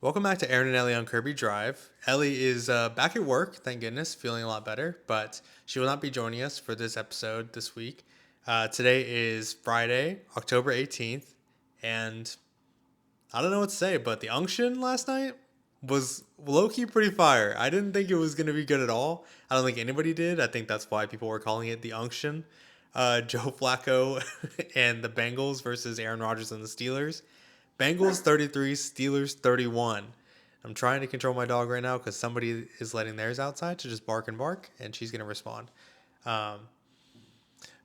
Welcome back to Aaron and Ellie on Kirby Drive. Ellie is back at work, thank goodness, feeling a lot better, but she will not be joining us for this episode this week. Today is Friday, October 18th, and I don't know what to say, but the Unction last night was low-key pretty fire. I didn't think it was going to be good at all. I don't think anybody did. I think that's why people were calling it the Unction. Joe Flacco and the Bengals versus Aaron Rodgers and the Steelers. Bengals 33, Steelers 31. I'm trying to control my dog right now because somebody is letting theirs outside to just bark and bark, and she's going to respond. Um,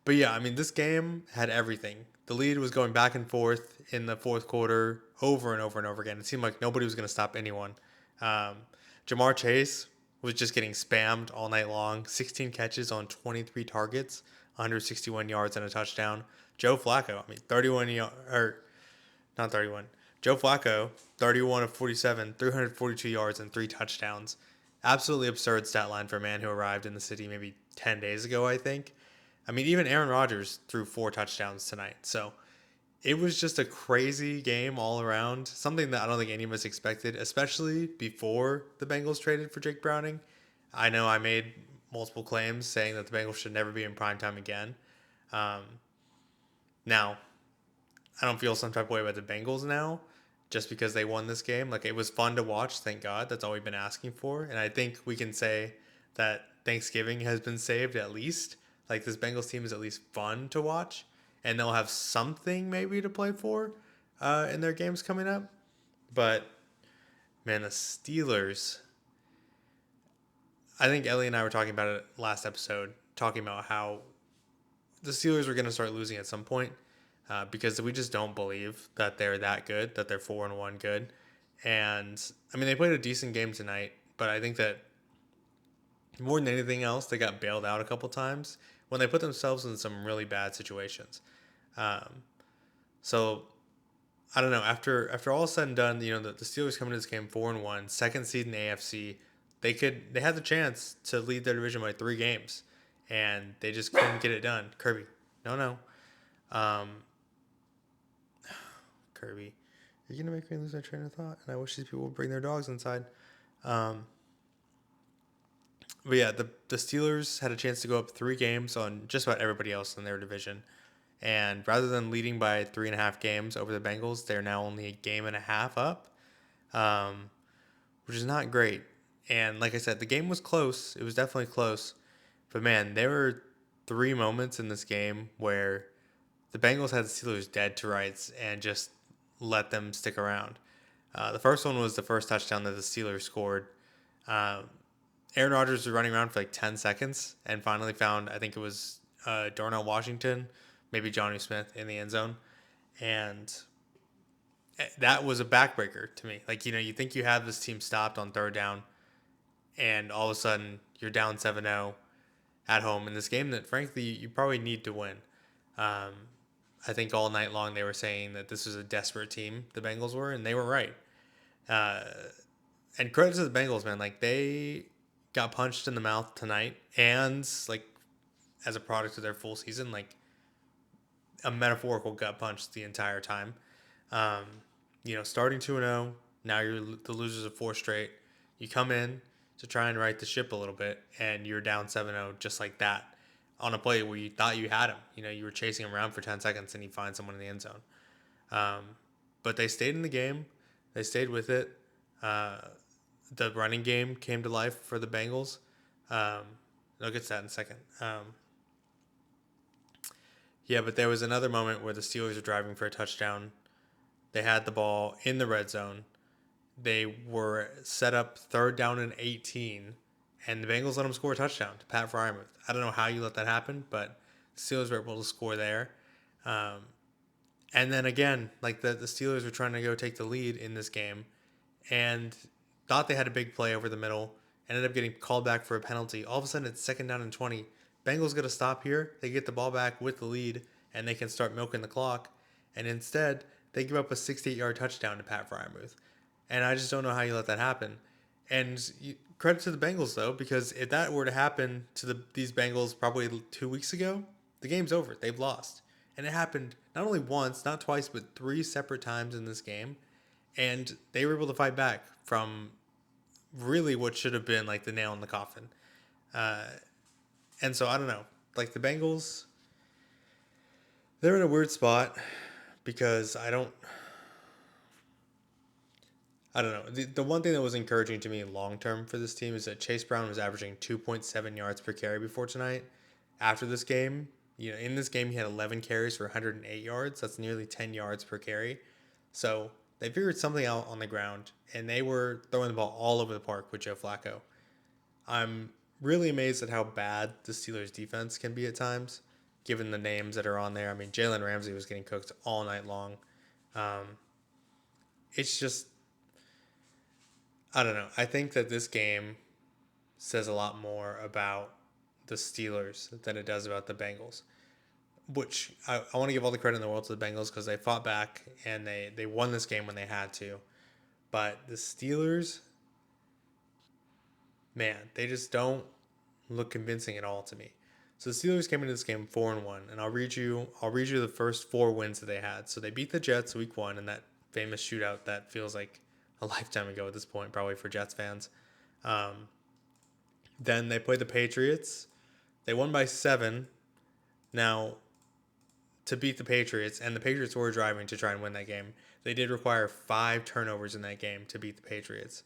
but yeah, I mean, this game had everything. The lead was going back and forth in the fourth quarter over and over and over again. It seemed like nobody was going to stop anyone. Um, Jamar Chase was just getting spammed all night long. 16 catches on 23 targets, 161 yards and a touchdown. Joe Flacco, I mean, 31 or not 31. Joe Flacco, 31 of 47, 342 yards and three touchdowns. Absolutely absurd stat line for a man who arrived in the city maybe 10 days ago, I think. I mean, even Aaron Rodgers threw four touchdowns tonight. So it was just a crazy game all around. Something that I don't think any of us expected, especially before the Bengals traded for Jake Browning. I know I made multiple claims saying that the Bengals should never be in primetime again. Um, Now, I don't feel some type of way about the Bengals now just because they won this game. Like, it was fun to watch, thank God. That's all we've been asking for. And I think we can say that Thanksgiving has been saved at least. Like, this Bengals team is at least fun to watch. And they'll have something maybe to play for in their games coming up. But, man, the Steelers. I think Ellie and I were talking about it last episode, talking about how the Steelers were going to start losing at some point because we just don't believe that they're that good, that they're 4-1 good. And I mean, they played a decent game tonight, but I think that more than anything else, they got bailed out a couple times when they put themselves in some really bad situations. Um, so I don't know. After all is said and done, the Steelers coming to this game 4-1, second seed in the AFC. They had the chance to lead their division by 3 games, and they just couldn't get it done. Kirby, no. Um, Kirby, you're gonna make me lose my train of thought, and I wish these people would bring their dogs inside. Um, but yeah, the Steelers had a chance to go up 3 games on just about everybody else in their division, and rather than leading by 3.5 games over the Bengals, they're now only a game and a half up, um, which is not great. And like I said, the game was close. It was definitely close, but man, there were 3 moments in this game where the Bengals had the Steelers dead to rights and just let them stick around. The first one was the first touchdown that the Steelers scored. Um, Aaron Rodgers was running around for like 10 seconds and finally found, I think it was Darnell Washington, maybe Johnny Smith in the end zone. And that was a backbreaker to me. Like, you think you have this team stopped on third down, and all of a sudden you're down 7-0 at home in this game that, frankly, you probably need to win. Um, I think all night long they were saying that this was a desperate team, the Bengals were, and they were right. Uh, and credit to the Bengals, man. Like, they got punched in the mouth tonight, and like as a product of their full season, like a metaphorical gut punch the entire time. Um, starting 2-0, now you're the losers of 4 straight. You come in to try and right the ship a little bit, and you're down 7-0 just like that on a play where you thought you had him. You were chasing him around for 10 seconds, and you find someone in the end zone. Um, but they stayed in the game. They stayed with it. Uh, the running game came to life for the Bengals. I'll get to that in a second. Yeah, but there was another moment where the Steelers were driving for a touchdown. They had the ball in the red zone. They were set up third down and 18, and the Bengals let them score a touchdown to Pat Fryermuth. I don't know how you let that happen, but the Steelers were able to score there. Um, and then again, like the Steelers were trying to go take the lead in this game and thought they had a big play over the middle, ended up getting called back for a penalty. All of a sudden, it's second down and 20. Bengals got to stop here. They get the ball back with the lead, and they can start milking the clock. And instead, they give up a 68-yard touchdown to Pat Fryermuth. And I just don't know how you let that happen. And credit to the Bengals, though, because if that were to happen to these Bengals probably 2 weeks ago, the game's over. They've lost. And it happened not only once, not twice, but 3 separate times in this game. and they were able to fight back from really what should have been like the nail in the coffin. Uh, and so I don't know, like the Bengals, they're in a weird spot because I don't know. The one thing that was encouraging to me long term for this team is that Chase Brown was averaging 2.7 yards per carry before tonight. After this game, in this game he had 11 carries for 108 yards. That's nearly 10 yards per carry. So they figured something out on the ground, and they were throwing the ball all over the park with Joe Flacco. I'm really amazed at how bad the Steelers' defense can be at times, given the names that are on there. I mean, Jalen Ramsey was getting cooked all night long. Um, it's just, I don't know. I think that this game says a lot more about the Steelers than it does about the Bengals. Which I want to give all the credit in the world to the Bengals because they fought back and they won this game when they had to. But the Steelers, man, they just don't look convincing at all to me. So the Steelers came into this game 4-1, and I'll read you the first four wins that they had. So they beat the Jets week 1 in that famous shootout that feels like a lifetime ago at this point, probably for Jets fans. Um, then they played the Patriots. They won by 7. Now, to beat the Patriots, and the Patriots were driving to try and win that game, they did require 5 turnovers in that game to beat the Patriots.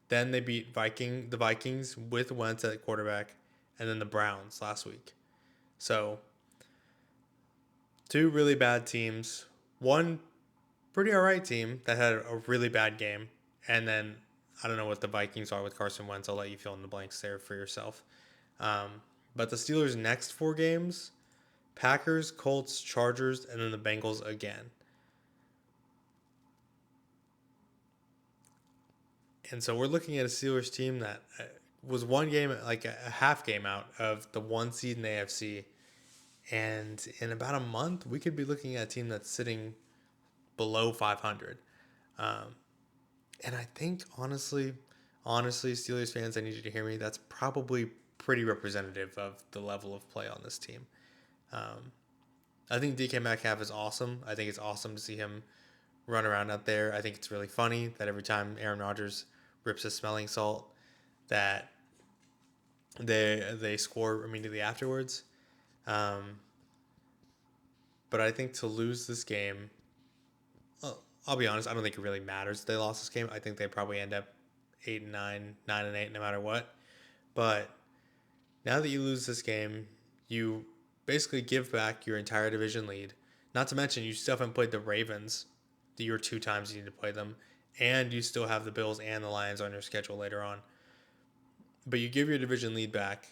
Then they beat the Vikings with Wentz at quarterback, and then the Browns last week. So, 2 really bad teams, one pretty alright team that had a really bad game, and then I don't know what the Vikings are with Carson Wentz. I'll let you fill in the blanks there for yourself. But the Steelers' next 4 games: Packers, Colts, Chargers, and then the Bengals again. And so we're looking at a Steelers team that was one game, like a half game out of the 1 seed in the AFC. And in about a month, we could be looking at a team that's sitting below 500. Um, and I think, honestly, Steelers fans, I need you to hear me. That's probably pretty representative of the level of play on this team. Um, I think DK Metcalf is awesome. I think it's awesome to see him run around out there. I think it's really funny that every time Aaron Rodgers rips a smelling salt, that they score immediately afterwards. Um, but I think to lose this game, well, I'll be honest, I don't think it really matters if they lost this game. I think they probably end up 8-9, 9-8, no matter what. But now that you lose this game, you basically give back your entire division lead. Not to mention, you still haven't played the Ravens your 2 times you need to play them, and you still have the Bills and the Lions on your schedule later on. But you give your division lead back,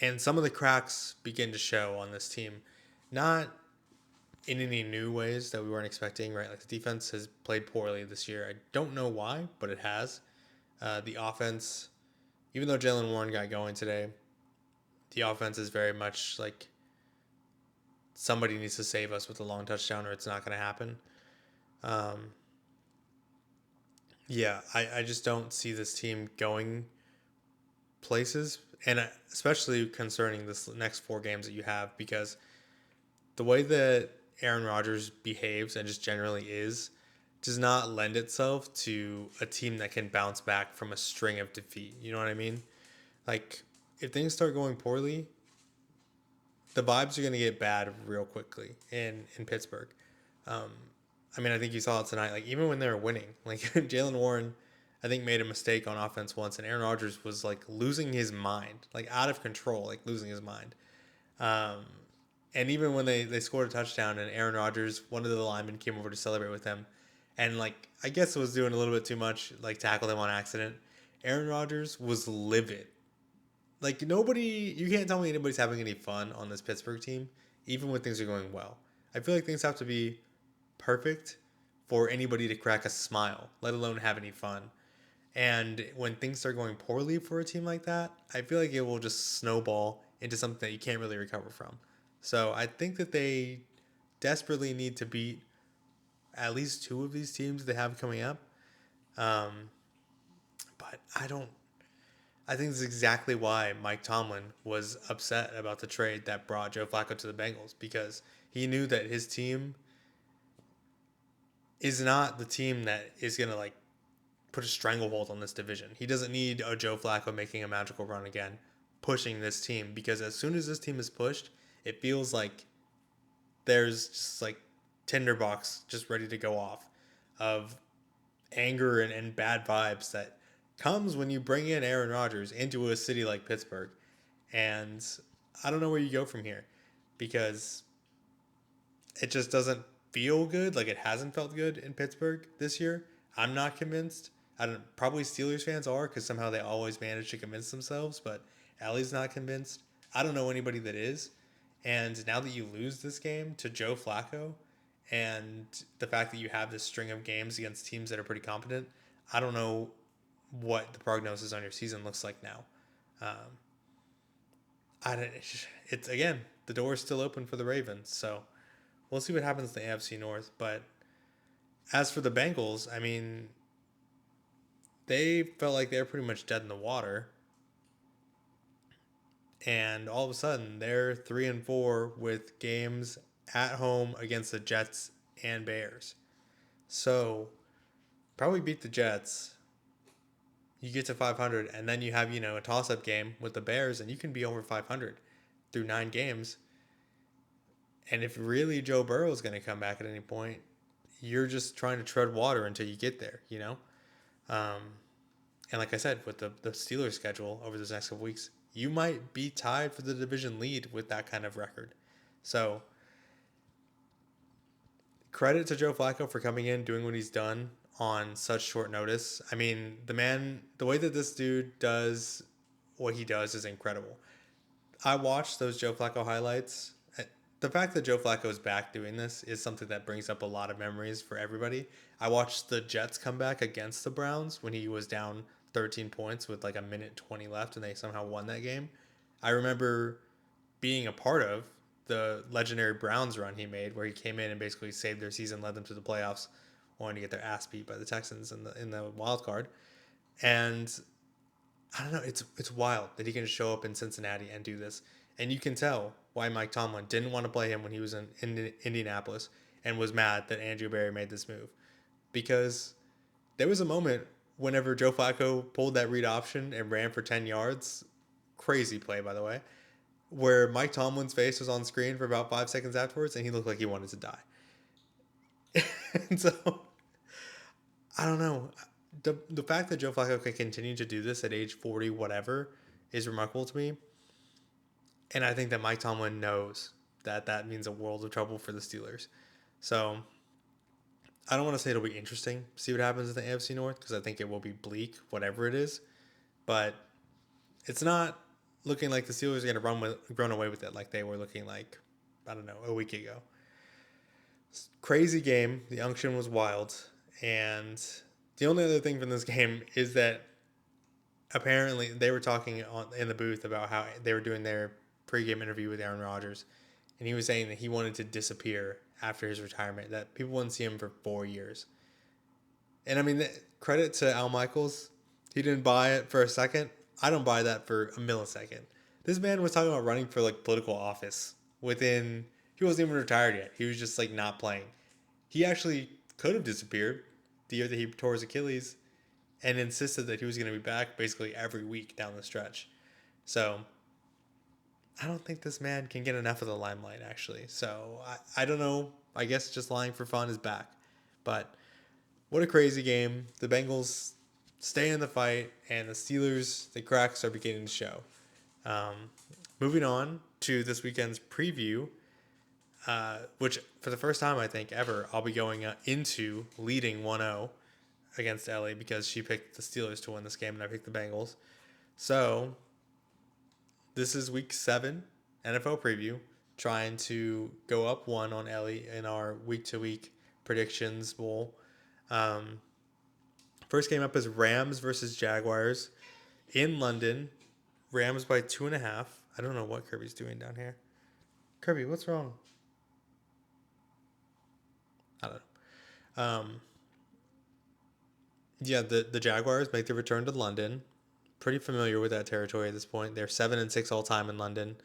and some of the cracks begin to show on this team. Not in any new ways that we weren't expecting, right? Like the defense has played poorly this year. I don't know why, but it has. The offense, even though Jalen Warren got going today, the offense is very much like somebody needs to save us with a long touchdown or it's not going to happen. Yeah, I just don't see this team going places, and especially concerning this next 4 games that you have, because the way that Aaron Rodgers behaves and just generally is does not lend itself to a team that can bounce back from a string of defeat. You know what I mean? Like, if things start going poorly, the vibes are going to get bad real quickly in Pittsburgh. Um, I mean, I think you saw it tonight. Like, even when they were winning, like Jalen Warren, I think, made a mistake on offense once, and Aaron Rodgers was like losing his mind, like out of control, like losing his mind. Um, and even when they scored a touchdown and Aaron Rodgers, one of the linemen came over to celebrate with him, and like I guess was doing a little bit too much, like tackled him on accident. Aaron Rodgers was livid. Like you can't tell me anybody's having any fun on this Pittsburgh team, even when things are going well. I feel like things have to be perfect for anybody to crack a smile, let alone have any fun. And when things start going poorly for a team like that, I feel like it will just snowball into something that you can't really recover from. So I think that they desperately need to beat at least 2 of these teams they have coming up. Um, but I don't. I think this is exactly why Mike Tomlin was upset about the trade that brought Joe Flacco to the Bengals, because he knew that his team, is not the team that is going to like put a stranglehold on this division. He doesn't need a Joe Flacco making a magical run again, pushing this team, because as soon as this team is pushed, it feels like there's just like tinderbox just ready to go off of anger and bad vibes that comes when you bring in Aaron Rodgers into a city like Pittsburgh. And I don't know where you go from here, because it just doesn't feel good. Like, it hasn't felt good in Pittsburgh this year. I'm not convinced. I don't. Probably Steelers fans are, because somehow they always manage to convince themselves. But Ellie's not convinced. I don't know anybody that is. And now that you lose this game to Joe Flacco, and the fact that you have this string of games against teams that are pretty competent, I don't know what the prognosis on your season looks like now. Um, I don't. It's again, the door is still open for the Ravens, so we'll see what happens in the AFC North. But as for the Bengals, I mean, they felt like they were pretty much dead in the water, and all of a sudden they're 3-4 with games at home against the Jets and Bears. So probably beat the Jets. You get to 500, and then you have a toss-up game with the Bears, and you can be over 500 through 9 games. And if really Joe Burrow is going to come back at any point, you're just trying to tread water until you get there, Um, and like I said, with the Steelers schedule over this next couple weeks, you might be tied for the division lead with that kind of record. So credit to Joe Flacco for coming in, doing what he's done on such short notice. I mean, the way that this dude does what he does is incredible. I watched those Joe Flacco highlights. The fact that Joe Flacco is back doing this is something that brings up a lot of memories for everybody. I watched the Jets come back against the Browns when he was down 13 points with like a minute 20 left, and they somehow won that game. I remember being a part of the legendary Browns run he made, where he came in and basically saved their season, led them to the playoffs, only to get their ass beat by the Texans in the wild card. And I don't know, it's wild that he can show up in Cincinnati and do this. And you can tell why Mike Tomlin didn't want to play him when he was in Indianapolis and was mad that Andrew Berry made this move. Because there was a moment whenever Joe Flacco pulled that read option and ran for 10 yards, crazy play, by the way, where Mike Tomlin's face was on screen for about 5 seconds afterwards, and he looked like he wanted to die. And so, I don't know. The fact that Joe Flacco can continue to do this at age 40, whatever, is remarkable to me. And I think that Mike Tomlin knows that that means a world of trouble for the Steelers. So, I don't want to say it'll be interesting to see what happens in the AFC North, because I think it will be bleak, whatever it is. But it's not looking like the Steelers are going to run away with it like they were looking like, I don't know, a week ago. Crazy game. The Unction was wild. And the only other thing from this game is that apparently they were talking in the booth about how they were doing their pregame interview with Aaron Rodgers. And he was saying that he wanted to disappear after his retirement, that people wouldn't see him for 4 years. And I mean, credit to Al Michaels. He didn't buy it for a second. I don't buy that for a millisecond. This man was talking about running for like political office he wasn't even retired yet. He was just like not playing. He actually could have disappeared the year that he tore his Achilles and insisted that he was going to be back basically every week down the stretch. So I don't think this man can get enough of the limelight, actually. So I don't know. I guess just lying for fun is back. But what a crazy game. The Bengals stay in the fight, and the Steelers, the cracks are beginning to show. Moving on to this weekend's preview, which for the first time I think ever, I'll be going into leading 1-0 against Elle, because she picked the Steelers to win this game and I picked the Bengals. So this is week 7 NFL preview, trying to go up 1 on Elle in our week-to-week predictions bowl. First game up is Rams versus Jaguars in London. Rams by 2.5. I don't know what Kirby's doing down here. Kirby, what's wrong? I don't know. Yeah, the Jaguars make their return to London. Pretty familiar with that territory at this point. They're 7-6 all time in London.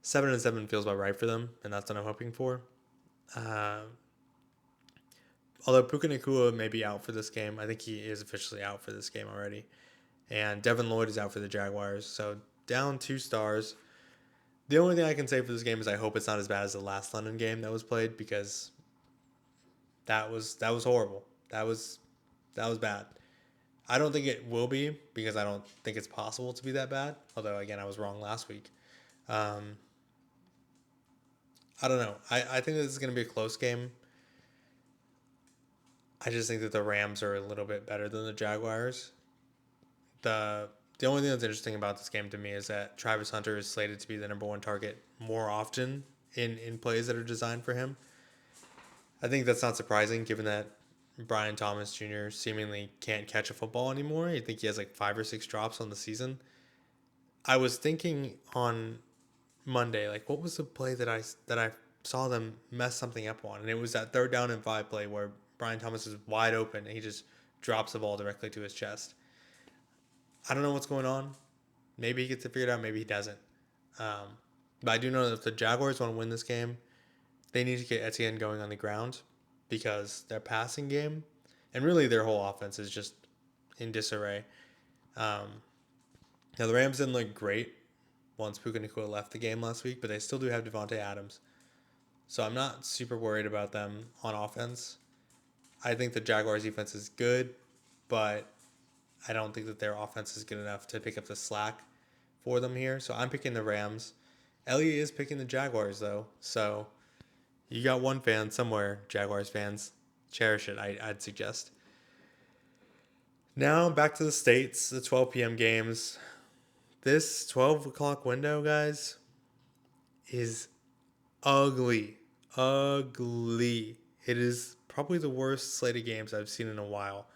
7-7 feels about right for them, and that's what I'm hoping for. although Puka Nacua may be out for this game, I think he is officially out for this game already. And Devin Lloyd is out for the Jaguars. So down 2 stars. The only thing I can say for this game is I hope it's not as bad as the last London game that was played, because that was horrible. That was bad. I don't think it will be, because I don't think it's possible to be that bad. Although again, I was wrong last week. Um, I don't know. I think this is going to be a close game. I just think that the Rams are a little bit better than the Jaguars. The only thing that's interesting about this game to me is that Travis Hunter is slated to be the number 1 target more often in plays that are designed for him. I think that's not surprising, given that Brian Thomas Jr. seemingly can't catch a football anymore. I think he has like 5 or 6 drops on the season. I was thinking on Monday, like, what was the play that I saw them mess something up on? And it was that 3rd down and 5 play where Brian Thomas is wide open and he just drops the ball directly to his chest. I don't know what's going on. Maybe he gets it figured out. Maybe he doesn't. But I do know that if the Jaguars want to win this game, they need to get Etienne going on the ground, because their passing game and really their whole offense is just in disarray. Now, the Rams didn't look great once Puka Nacua left the game last week, but they still do have Devontae Adams. So I'm not super worried about them on offense. I think the Jaguars' defense is good, but I don't think that their offense is good enough to pick up the slack for them here. So I'm picking the Rams. Ellie is picking the Jaguars, though. So you got one fan somewhere, Jaguars fans. Cherish it, I'd suggest. Now back to the States, the 12 p.m. games. This 12 o'clock window, guys, is ugly. Ugly. It is probably the worst slate of games I've seen in a while.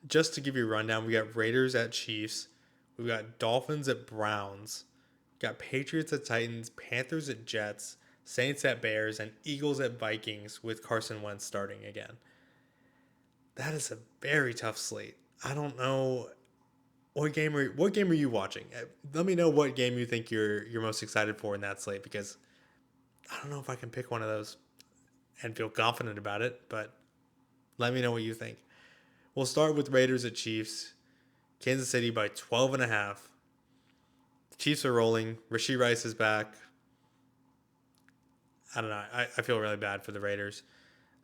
Just to give you a rundown, we got Raiders at Chiefs. We've got Dolphins at Browns. We got Patriots at Titans, Panthers at Jets, Saints at Bears, and Eagles at Vikings, with Carson Wentz starting again. That is a very tough slate. I don't know what game are you watching. Let me know what game you think you're most excited for in that slate, because I don't know if I can pick one of those and feel confident about it, but let me know what you think. We'll start with Raiders at Chiefs. Kansas City by 12.5. The Chiefs are rolling. Rashee Rice is back. I don't know. I feel really bad for the Raiders.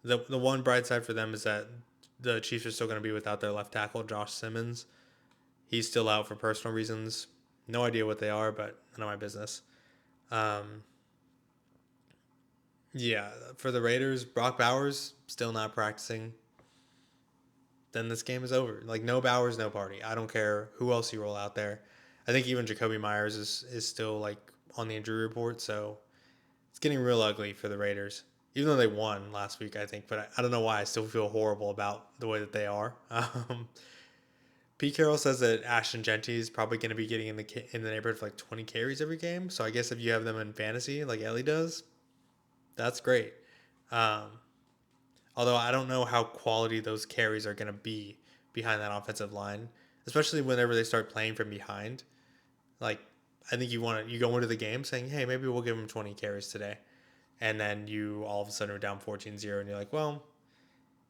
The one bright side for them is that the Chiefs are still going to be without their left tackle, Josh Simmons. He's still out for personal reasons. No idea what they are, but none of my business. Yeah, for the Raiders, Brock Bowers still not practicing. Then this game is over. Like, no Bowers, no party. I don't care who else you roll out there. I think even Jacoby Myers is still like on the injury report, so it's getting real ugly for the Raiders. Even though they won last week, I think, but I don't know why I still feel horrible about the way that they are. Pete Carroll says that Ashton Genty is probably going to be getting in the neighborhood of like 20 carries every game. So I guess if you have them in fantasy like Ellie does, that's great. Although I don't know how quality those carries are going to be behind that offensive line, especially whenever they start playing from behind. Like, I think you go into the game saying, hey, maybe we'll give them 20 carries today. And then you all of a sudden are down 14-0, and you're like, well,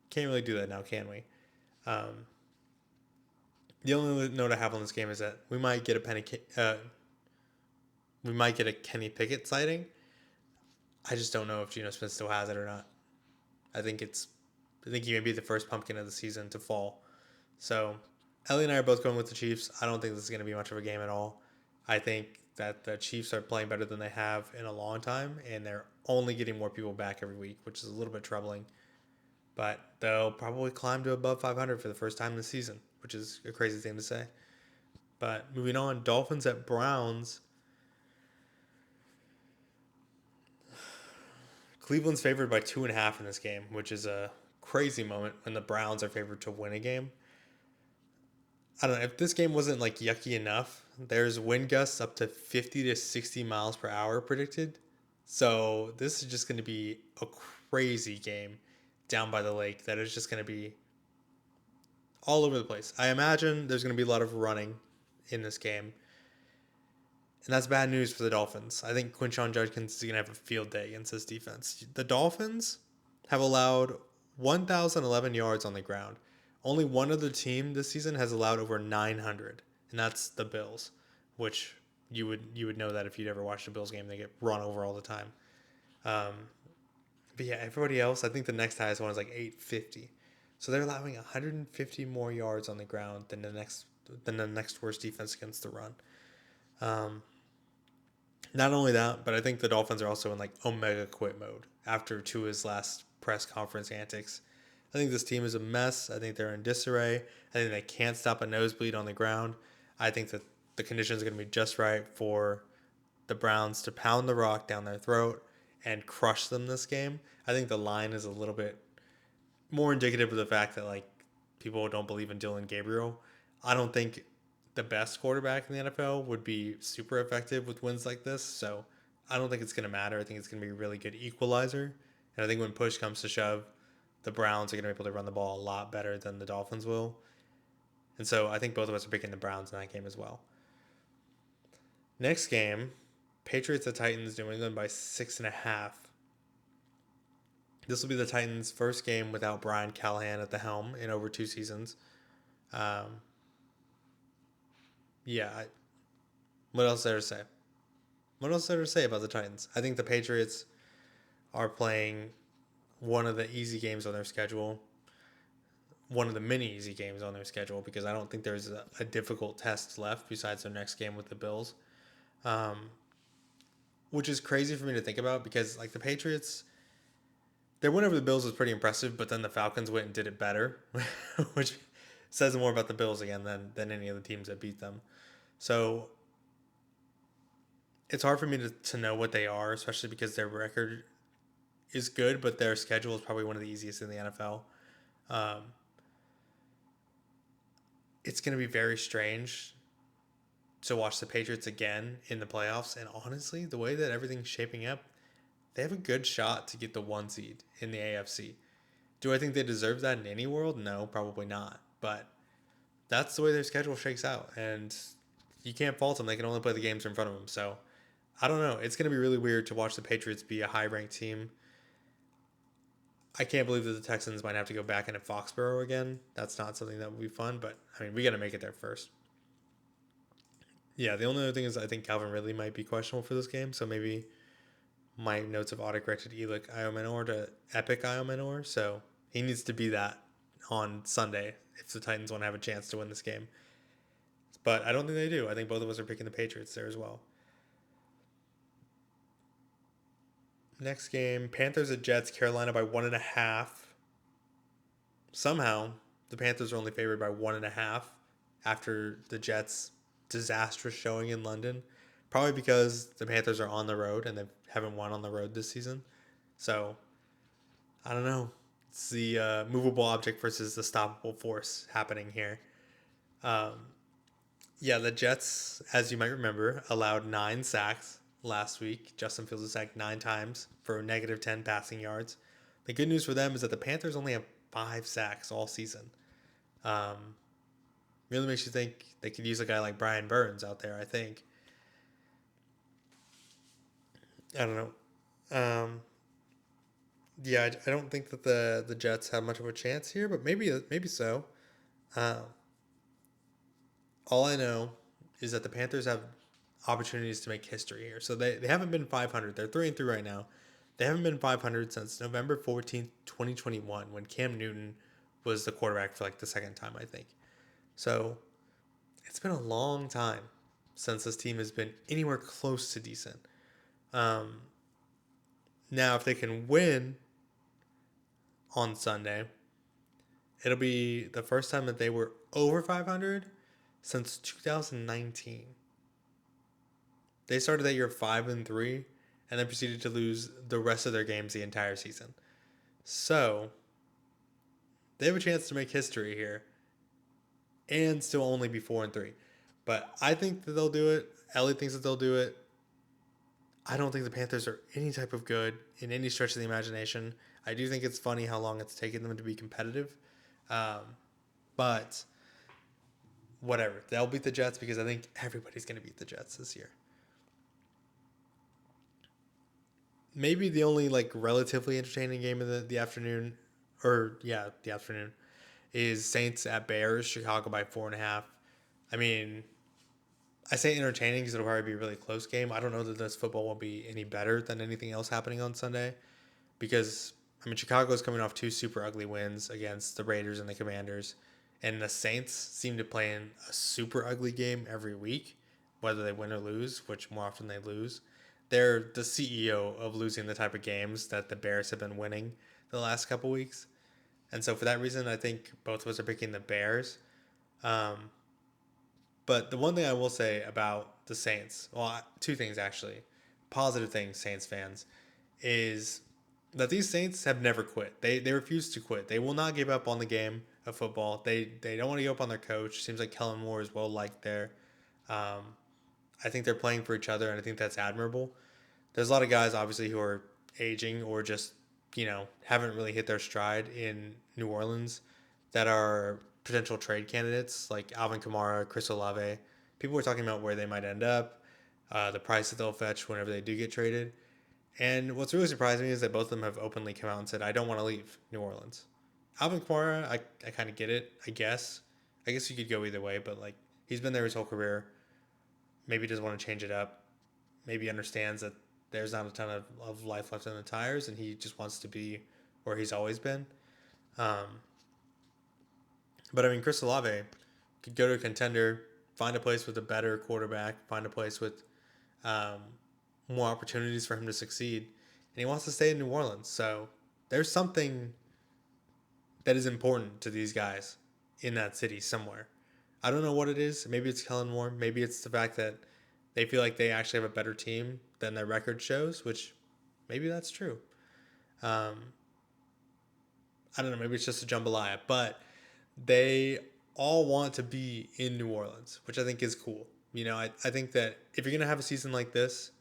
can't really do that now, can we? The only note I have on this game is that we might get a Kenny Pickett sighting. I just don't know if Geno Smith still has it or not. I think he may be the first pumpkin of the season to fall. So Ellie and I are both going with the Chiefs. I don't think this is going to be much of a game at all. I think that the Chiefs are playing better than they have in a long time, and they're only getting more people back every week, which is a little bit troubling. But they'll probably climb to above 500 for the first time this season, which is a crazy thing to say. But moving on, Dolphins at Browns. Cleveland's favored by 2.5 in this game, which is a crazy moment when the Browns are favored to win a game. I don't know, if this game wasn't like yucky enough, there's wind gusts up to 50 to 60 miles per hour predicted. So this is just going to be a crazy game down by the lake that is just going to be all over the place. I imagine there's going to be a lot of running in this game. And that's bad news for the Dolphins. I think Quinshon Judkins is going to have a field day against this defense. The Dolphins have allowed 1,011 yards on the ground. Only one other team this season has allowed over 900, and that's the Bills, which you would know that if you'd ever watched a Bills game. They get run over all the time. Um, but yeah, everybody else, I think the next highest one is like 850. So they're allowing 150 more yards on the ground than the next worst defense against the run. Um, Not only that, but I think the Dolphins are also in like Omega quit mode after Tua's last press conference antics. I think this team is a mess. I think they're in disarray. I think they can't stop a nosebleed on the ground. I think that the conditions are going to be just right for the Browns to pound the rock down their throat and crush them this game. I think the line is a little bit more indicative of the fact that like people don't believe in Dylan Gabriel. I don't think the best quarterback in the NFL would be super effective with wins like this. So I don't think it's going to matter. I think it's going to be a really good equalizer. And I think when push comes to shove, the Browns are going to be able to run the ball a lot better than the Dolphins will. And so I think both of us are picking the Browns in that game as well. Next game, Patriots at Titans, New England by 6.5. This will be the Titans' first game without Brian Callahan at the helm in over 2 seasons. Um, yeah, what else is there to say? What else is there to say about the Titans? I think the Patriots are playing one of the easy games on their schedule, one of the many easy games on their schedule, because I don't think there's a difficult test left besides their next game with the Bills, which is crazy for me to think about because like the Patriots, their win over the Bills was pretty impressive, but then the Falcons went and did it better, which says more about the Bills again than any of the teams that beat them. So it's hard for me to know what they are, especially because their record is good, but their schedule is probably one of the easiest in the NFL. Um, it's going to be very strange to watch the Patriots again in the playoffs. And honestly, the way that everything's shaping up, they have a good shot to get the 1 seed in the AFC. Do I think they deserve that in any world? No, probably not. But that's the way their schedule shakes out. And you can't fault them. They can only play the games in front of them. So I don't know. It's going to be really weird to watch the Patriots be a high-ranked team. I can't believe that the Texans might have to go back into Foxborough again. That's not something that would be fun, but I mean, we got to make it there first. Yeah, the only other thing is I think Calvin Ridley might be questionable for this game, so maybe my notes have autocorrected Elic Iomenor to Epic Iomenor, so he needs to be that on Sunday if the Titans want to have a chance to win this game. But I don't think they do. I think both of us are picking the Patriots there as well. Next game, Panthers at Jets, Carolina by 1.5. Somehow, the Panthers are only favored by 1.5 after the Jets' disastrous showing in London. Probably because the Panthers are on the road and they haven't won on the road this season. So, I don't know. It's the movable object versus the stoppable force happening here. Yeah, the Jets, as you might remember, allowed 9 sacks last week. Justin Fields was sacked 9 times for negative 10 passing yards. The good news for them is that the Panthers only have 5 sacks all season. Really makes you think they could use a guy like Brian Burns out there, I think. I don't know. Yeah, I don't think that the Jets have much of a chance here, but maybe so. Um, all I know is that the Panthers have opportunities to make history here. So they haven't been 500. They're 3-3 right now. They haven't been 500 since November 14th, 2021, when Cam Newton was the quarterback for like the second time, I think. So it's been a long time since this team has been anywhere close to decent. Now, if they can win on Sunday, it'll be the first time that they were over 500 since 2019. They started that year 5-3 and then proceeded to lose the rest of their games the entire season. So they have a chance to make history here and still only be 4-3. But I think that they'll do it. Elle thinks that they'll do it. I don't think the Panthers are any type of good in any stretch of the imagination. I do think it's funny how long it's taken them to be competitive. But whatever. They'll beat the Jets because I think everybody's going to beat the Jets this year. Maybe the only like relatively entertaining game of the afternoon the afternoon, is Saints at Bears, Chicago by 4.5. I mean, I say entertaining because it'll probably be a really close game. I don't know that this football will be any better than anything else happening on Sunday because, I mean, Chicago's coming off two super ugly wins against the Raiders and the Commanders, and the Saints seem to play in a super ugly game every week, whether they win or lose, which more often they lose. They're the CEO of losing the type of games that the Bears have been winning the last couple weeks. And so for that reason, I think both of us are picking the Bears. Um, but the one thing I will say about the Saints, well, two things actually, positive things, Saints fans, is that these Saints have never quit. They refuse to quit. They will not give up on the game of football. They don't want to give up on their coach. Seems like Kellen Moore is well liked there. Um, I think they're playing for each other, and I think that's admirable. There's a lot of guys obviously who are aging or just haven't really hit their stride in New Orleans that are potential trade candidates like Alvin Kamara, Chris Olave. People were talking about where they might end up, the price that they'll fetch whenever they do get traded. And what's really surprised me is that both of them have openly come out and said, I don't want to leave New Orleans. Alvin Kamara, I kind of get it, I guess. I guess you could go either way, but like he's been there his whole career. Maybe he doesn't want to change it up. Maybe he understands that there's not a ton of life left in the tires and he just wants to be where he's always been. Um, but I mean, Chris Olave could go to a contender, find a place with a better quarterback, find a place with um, more opportunities for him to succeed. And he wants to stay in New Orleans. So there's something that is important to these guys in that city somewhere. I don't know what it is. Maybe it's Kellen Moore. Maybe it's the fact that they feel like they actually have a better team than their record shows, which maybe that's true. Um, I don't know. Maybe it's just a jambalaya, but they all want to be in New Orleans, which I think is cool. I think that if you're going to have a season like this,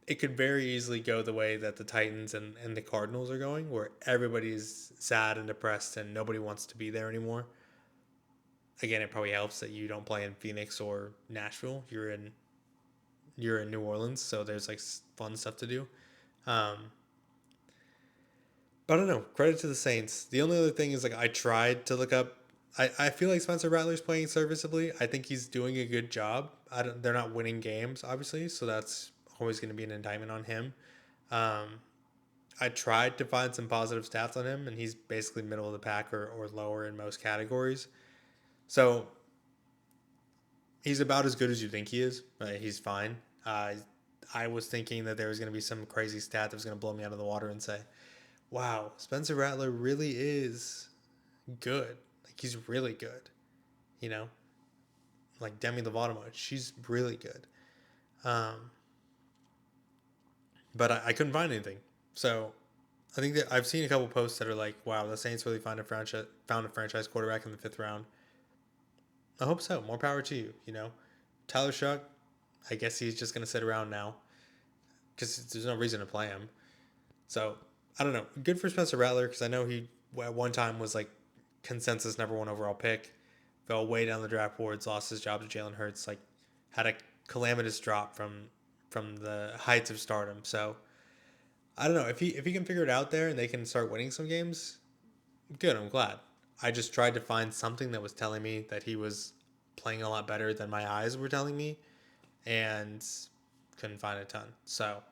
it could very easily go the way that the Titans and the Cardinals are going, where everybody's sad and depressed and nobody wants to be there anymore. Again, it probably helps that you don't play in Phoenix or Nashville. You're in New Orleans, so there's like fun stuff to do. Um, but I don't know. Credit to the Saints. The only other thing is like I tried to look up. I feel like Spencer Rattler's playing serviceably. I think he's doing a good job. They're not winning games, obviously, so that's always going to be an indictment on him. Um, I tried to find some positive stats on him, and he's basically middle of the pack or lower in most categories. So he's about as good as you think he is. He's fine. I was thinking that there was going to be some crazy stat that was going to blow me out of the water and say, wow, Spencer Rattler really is good. Like, he's really good. You know? Like Demi Lovato, she's really good. Um, but I couldn't find anything. So I think that I've seen a couple posts that are like, wow, the Saints really found a franchise quarterback in the 5th round. I hope so. More power to you, Tyler Shuck, I guess he's just going to sit around now because there's no reason to play him. So, I don't know. Good for Spencer Rattler because I know he at one time was like consensus #1 overall pick. Fell way down the draft boards, lost his job to Jalen Hurts, like had a calamitous drop from the heights of stardom. So, I don't know. If he can figure it out there and they can start winning some games, good, I'm glad. I just tried to find something that was telling me that he was playing a lot better than my eyes were telling me and couldn't find a ton. So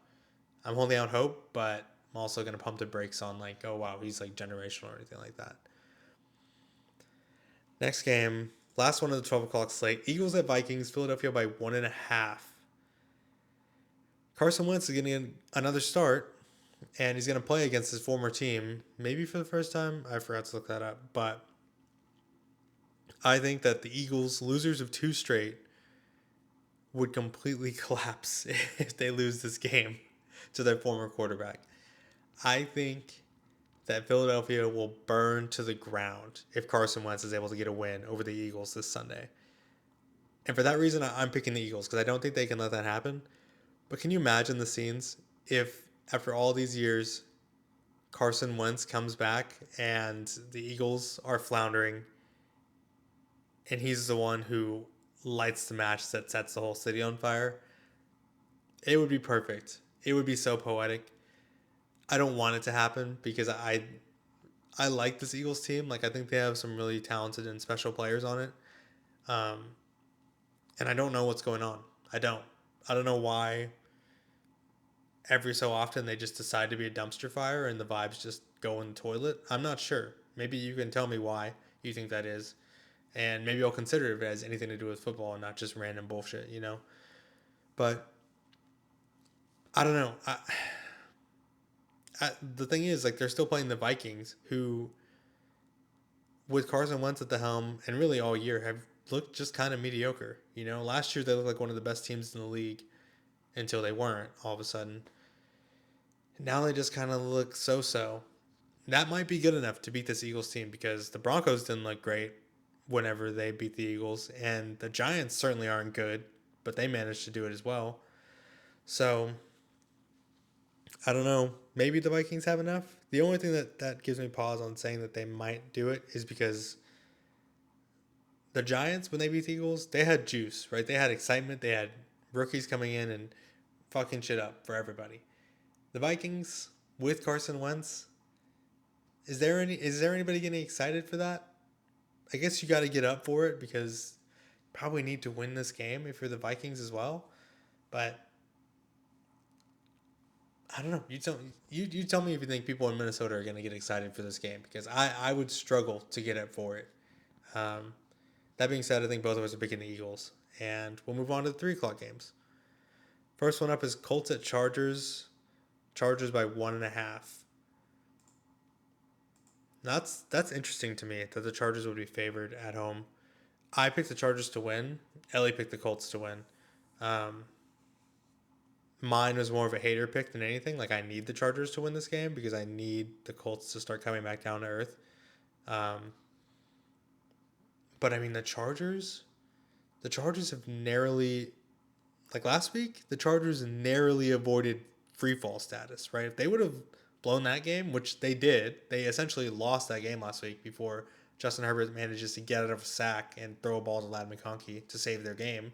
I'm holding out hope, but I'm also going to pump the brakes on like, oh, wow, he's like generational or anything like that. Next game, last one of the 12 o'clock slate. Eagles at Vikings, Philadelphia by 1.5. Carson Wentz is getting another start, and he's going to play against his former team, maybe for the first time. I forgot to look that up, but I think that the Eagles, losers of 2 straight, would completely collapse if they lose this game to their former quarterback. I think that Philadelphia will burn to the ground if Carson Wentz is able to get a win over the Eagles this Sunday. And for that reason, I'm picking the Eagles because I don't think they can let that happen. But can you imagine the scenes if, after all these years, Carson Wentz comes back and the Eagles are floundering and he's the one who lights the match that sets the whole city on fire? It would be perfect. It would be so poetic. I don't want it to happen because I like this Eagles team. Like, I think they have some really talented and special players on it. Um, and I don't know what's going on. I don't. I don't know why every so often they just decide to be a dumpster fire and the vibes just go in the toilet. I'm not sure. Maybe you can tell me why you think that is. And maybe I'll consider if it has anything to do with football and not just random bullshit, you know? But I don't know. The thing is, like, they're still playing the Vikings, who, with Carson Wentz at the helm, and really all year, have looked just kind of mediocre. You know, last year they looked like one of the best teams in the league until they weren't all of a sudden. Now they just kind of look so. That might be good enough to beat this Eagles team because the Broncos didn't look great whenever they beat the Eagles, and the Giants certainly aren't good, but they managed to do it as well. So I don't know. Maybe the Vikings have enough. The only thing that gives me pause on saying that they might do it is because the Giants, when they beat the Eagles, they had juice, right? They had excitement. They had rookies coming in and fucking shit up for everybody. The Vikings with Carson Wentz, is there anybody getting excited for that? I guess you got to get up for it because you probably need to win this game if you're the Vikings as well. But I don't know. You tell me if you think people in Minnesota are going to get excited for this game because I would struggle to get up for it. Um, that being said, I think both of us are picking the Eagles, and we'll move on to the 3 o'clock games. First one up is Colts at Chargers. Chargers by 1.5. That's interesting to me that the Chargers would be favored at home. I picked the Chargers to win. Ellie picked the Colts to win. Um, Mine was more of a hater pick than anything. Like, I need the Chargers to win this game because I need the Colts to start coming back down to earth. Um, but I mean, the Chargers have narrowly, like last week, the Chargers narrowly avoided free fall status, right? If they would have blown that game, which they did, they essentially lost that game last week before Justin Herbert manages to get out of a sack and throw a ball to Lad McConkey to save their game.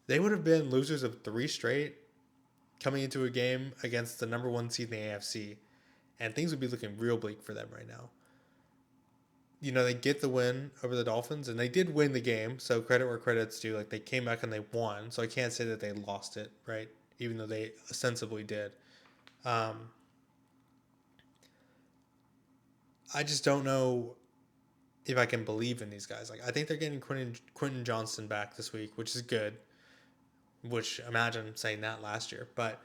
They would have been losers of 3 straight coming into a game against the number 1 seed in the AFC, and things would be looking real bleak for them right now. You know, they get the win over the Dolphins, and they did win the game, so credit where credit's due. Like, they came back and they won, so I can't say that they lost it, right? Even though they ostensibly did. Um, I just don't know if I can believe in these guys. Like, I think they're getting Quentin Johnston back this week, which is good. Which, imagine saying that last year, but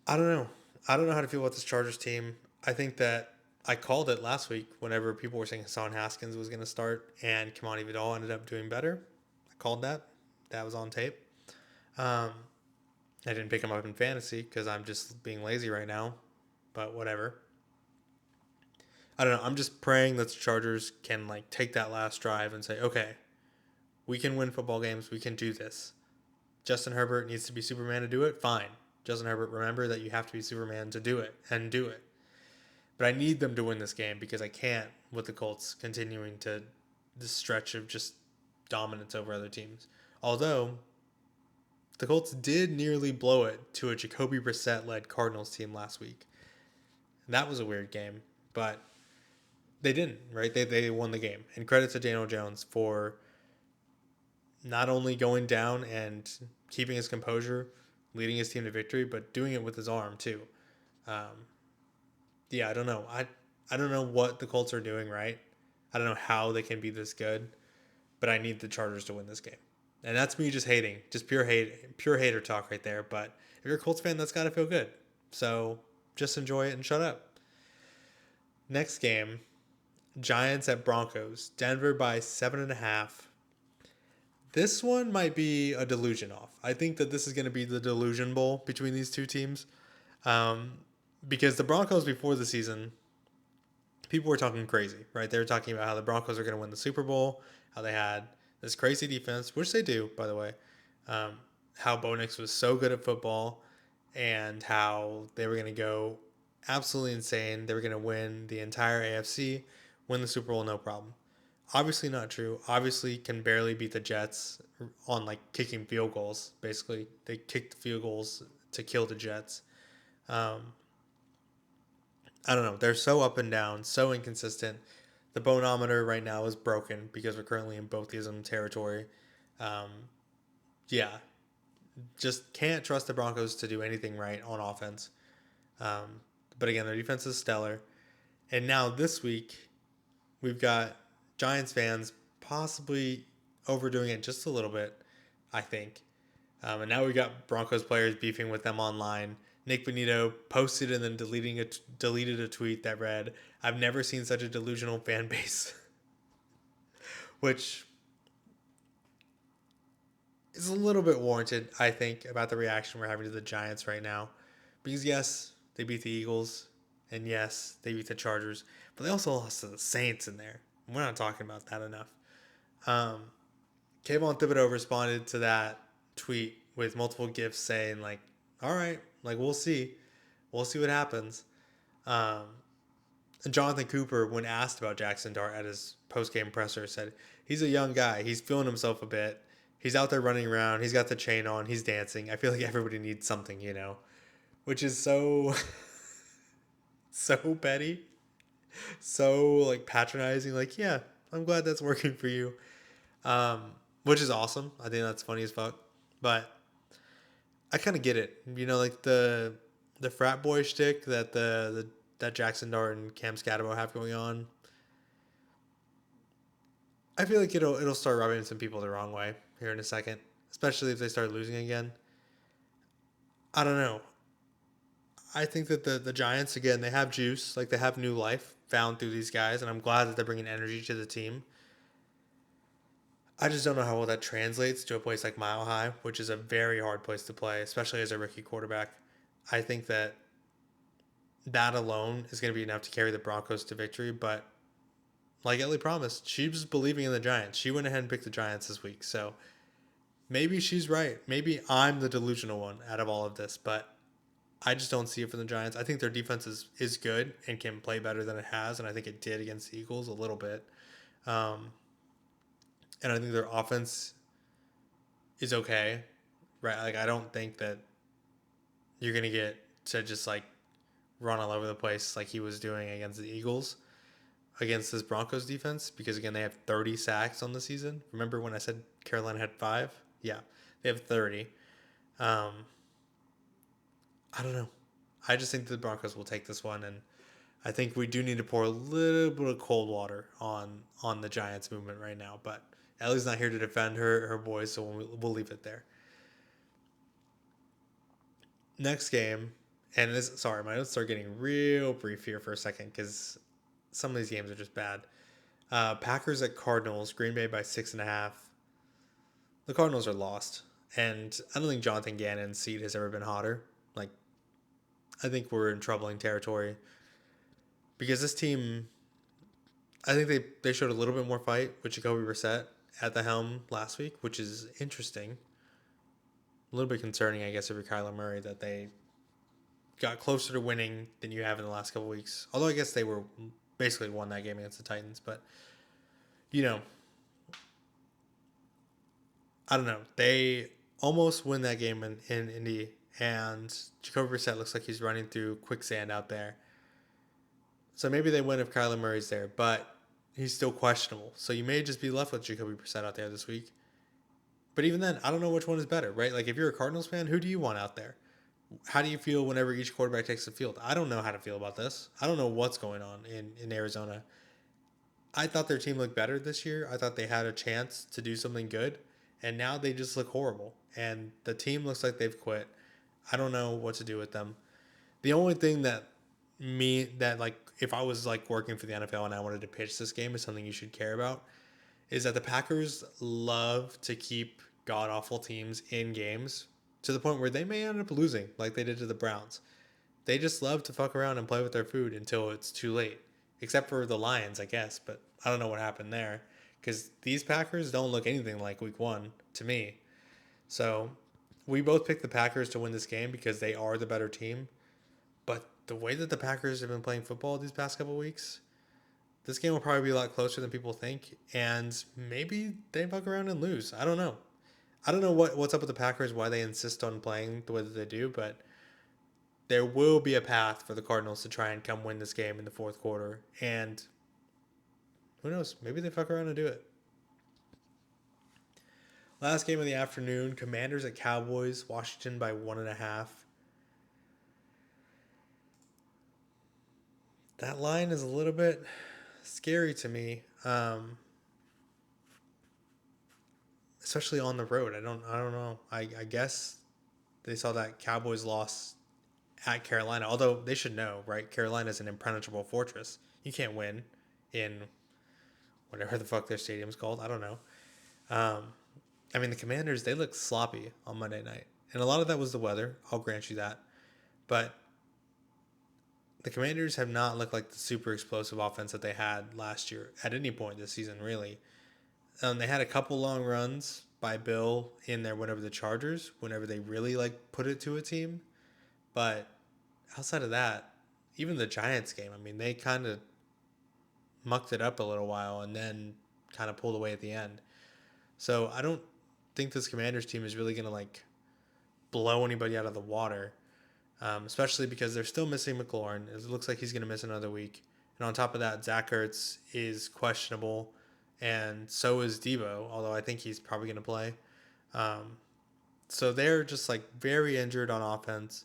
I don't know. I don't know how to feel about this Chargers team. I think that I called it last week whenever people were saying Hassan Haskins was going to start and Kamani Vidal ended up doing better. I called that. That was on tape. Um, I didn't pick him up in fantasy because I'm just being lazy right now, but whatever. I don't know. I'm just praying that the Chargers can like take that last drive and say, okay, we can win football games. We can do this. Justin Herbert needs to be Superman to do it. Fine. Justin Herbert, remember that you have to be Superman to do it and do it. But I need them to win this game because I can't with the Colts continuing to this stretch of just dominance over other teams. Although the Colts did nearly blow it to a Jacoby Brissett-led Cardinals team last week. And that was a weird game, but they didn't, right? They won the game. And credit to Daniel Jones for not only going down and keeping his composure, leading his team to victory, but doing it with his arm too. Um, yeah, I don't know. I don't know what the Colts are doing right. I don't know how they can be this good, but I need the Chargers to win this game. And that's me just hating, just pure hater talk right there. But if you're a Colts fan, that's gotta feel good. So just enjoy it and shut up. Next game, Giants at Broncos. Denver by 7.5. This one might be a delusion off. I think that this is going to be the delusion bowl between these two teams. Um, because the Broncos before the season, people were talking crazy, right? They were talking about how the Broncos are going to win the Super Bowl, how they had this crazy defense, which they do, by the way. Um, how Bo Nix was so good at football, and how they were going to go absolutely insane. They were going to win the entire AFC, win the Super Bowl, no problem. Obviously not true. Obviously can barely beat the Jets on like kicking field goals. Basically, they kicked the field goals to kill the Jets. Um, I don't know. They're so up and down, so inconsistent. The boneometer right now is broken because we're currently in botheism territory. Um, yeah, just can't trust the Broncos to do anything right on offense. Um, but again, their defense is stellar. And now this week, we've got Giants fans possibly overdoing it just a little bit, I think. And now we got Broncos players beefing with them online. Nick Benito posted and then deleted a tweet that read, "I've never seen such a delusional fan base," which is a little bit warranted, I think, about the reaction we're having to the Giants right now. Because yes, they beat the Eagles, and yes, they beat the Chargers, but they also lost to the Saints in there. We're not talking about that enough. Um, Kayvon Thibodeau responded to that tweet with multiple gifs saying like, "All right, like we'll see what happens." Um, and Jonathan Cooper, when asked about Jackson Dart at his post game presser, said he's a young guy. He's feeling himself a bit. He's out there running around. He's got the chain on. He's dancing. I feel like everybody needs something, which is so so petty, so like patronizing. Like, yeah, I'm glad that's working for you. Which is awesome. I think that's funny as fuck. But I kind of get it. Like the frat boy shtick that that Jackson Dart and Cam Scatabo have going on. I feel like it'll start rubbing some people the wrong way here in a second, especially if they start losing again. I don't know. I think that the Giants again, they have juice, like they have new life found through these guys, and I'm glad that they're bringing energy to the team. I just don't know how well that translates to a place like Mile High, which is a very hard place to play, especially as a rookie quarterback. I think that alone is going to be enough to carry the Broncos to victory. But like Elle promised, she was believing in the Giants. She went ahead and picked the Giants this week. So maybe she's right. Maybe I'm the delusional one out of all of this. But I just don't see it for the Giants. I think their defense is good and can play better than it has. And I think it did against the Eagles a little bit. Um, and I think their offense is okay, right? Like I don't think that you're gonna get to just like run all over the place like he was doing against the Eagles against this Broncos defense because again they have 30 sacks on the season. Remember when I said Carolina had 5? Yeah, they have 30. Um, I don't know. I just think the Broncos will take this one, and I think we do need to pour a little bit of cold water on the Giants movement right now. But Ellie's not here to defend her boys, so we'll leave it there. Next game, and this sorry, my notes start getting real brief here for a second because some of these games are just bad. Packers at Cardinals, Green Bay by 6.5. The Cardinals are lost, and I don't think Jonathan Gannon's seat has ever been hotter. Like, I think we're in troubling territory because this team, I think they showed a little bit more fight with Jacoby Brissett at the helm last week, which is interesting. A little bit concerning, I guess, if you're Kyler Murray, that they got closer to winning than you have in the last couple weeks. Although I guess they were basically won that game against the Titans, but you know, I don't know. They almost win that game in Indy, and Jacoby Brissett looks like he's running through quicksand out there. So maybe they win if Kyler Murray's there, but he's still questionable. So you may just be left with Jacoby Brissett out there this week. But even then, I don't know which one is better, right? Like if you're a Cardinals fan, who do you want out there? How do you feel whenever each quarterback takes the field? I don't know how to feel about this. I don't know what's going on in Arizona. I thought their team looked better this year. I thought they had a chance to do something good, and now they just look horrible. And the team looks like they've quit. I don't know what to do with them. The only thing that like if I was like working for the NFL and I wanted to pitch this game is something you should care about is that the Packers love to keep god awful teams in games to the point where they may end up losing like they did to the Browns. They just love to fuck around and play with their food until it's too late. Except for the Lions, I guess, but I don't know what happened there because these Packers don't look anything like week 1 to me. So, we both picked the Packers to win this game because they are the better team. But the way that the Packers have been playing football these past couple weeks, this game will probably be a lot closer than people think, and maybe they fuck around and lose. I don't know. I don't know what's up with the Packers, why they insist on playing the way that they do, but there will be a path for the Cardinals to try and come win this game in the fourth quarter. And who knows? Maybe they fuck around and do it. Last game of the afternoon, Commanders at Cowboys, Washington by 1.5. That line is a little bit scary to me, especially on the road. I don't know. I guess they saw that Cowboys loss at Carolina, although they should know, right? Carolina is an impenetrable fortress. You can't win in whatever the fuck their stadium's called. I don't know. Um, I mean, the Commanders, they looked sloppy on Monday night. And a lot of that was the weather. I'll grant you that. But the Commanders have not looked like the super explosive offense that they had last year at any point this season, really. They had a couple long runs by Bill in their win over the Chargers, whenever they really put it to a team. But outside of that, even the Giants game, I mean, they kind of mucked it up a little while and then kind of pulled away at the end. So I don't think this Commanders team is really going to blow anybody out of the water, especially because they're still missing McLaurin. It looks like he's going to miss another week. And on top of that, Zach Ertz is questionable, and so is Debo, although I think he's probably going to play. So they're just very injured on offense.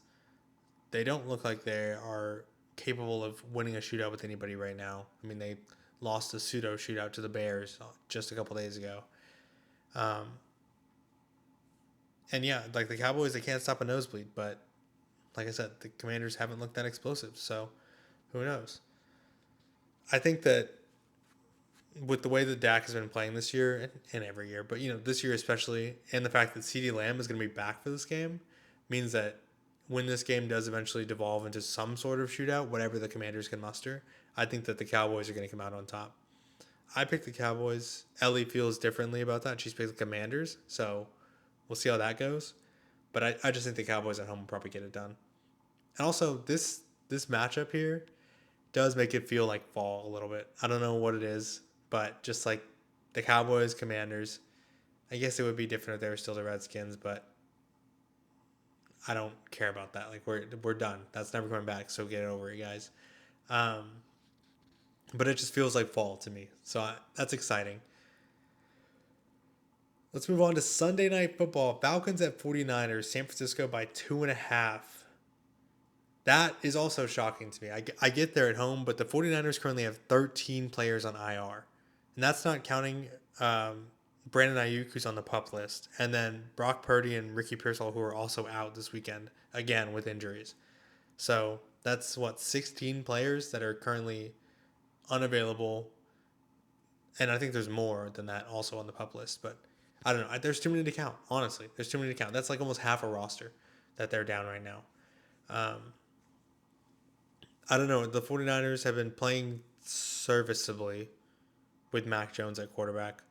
They don't look like they are capable of winning a shootout with anybody right now. I mean, they lost a pseudo shootout to the Bears just a couple days ago. And yeah, the Cowboys, they can't stop a nosebleed, but like I said, the Commanders haven't looked that explosive, so who knows? I think that with the way that Dak has been playing this year, and every year, but this year especially, and the fact that CeeDee Lamb is going to be back for this game, means that when this game does eventually devolve into some sort of shootout, whatever the Commanders can muster, I think that the Cowboys are going to come out on top. I picked the Cowboys. Elle feels differently about that. She's picked the Commanders, so we'll see how that goes. But I just think the Cowboys at home will probably get it done. And also, this matchup here does make it feel like fall a little bit. I don't know what it is, but just the Cowboys, Commanders, I guess it would be different if they were still the Redskins, but I don't care about that. We're done. That's never coming back, so get it over it, guys. But it just feels like fall to me, so that's exciting. Let's move on to Sunday Night Football. Falcons at 49ers, San Francisco by 2.5. That is also shocking to me. I get there at home, but the 49ers currently have 13 players on IR. And that's not counting Brandon Ayuk, who's on the PUP list, and then Brock Purdy and Ricky Pearsall, who are also out this weekend, again with injuries. So that's 16 players that are currently unavailable. And I think there's more than that also on the PUP list, but I don't know. There's too many to count, honestly. There's too many to count. That's almost half a roster that they're down right now. I don't know. The 49ers have been playing serviceably with Mac Jones at quarterback.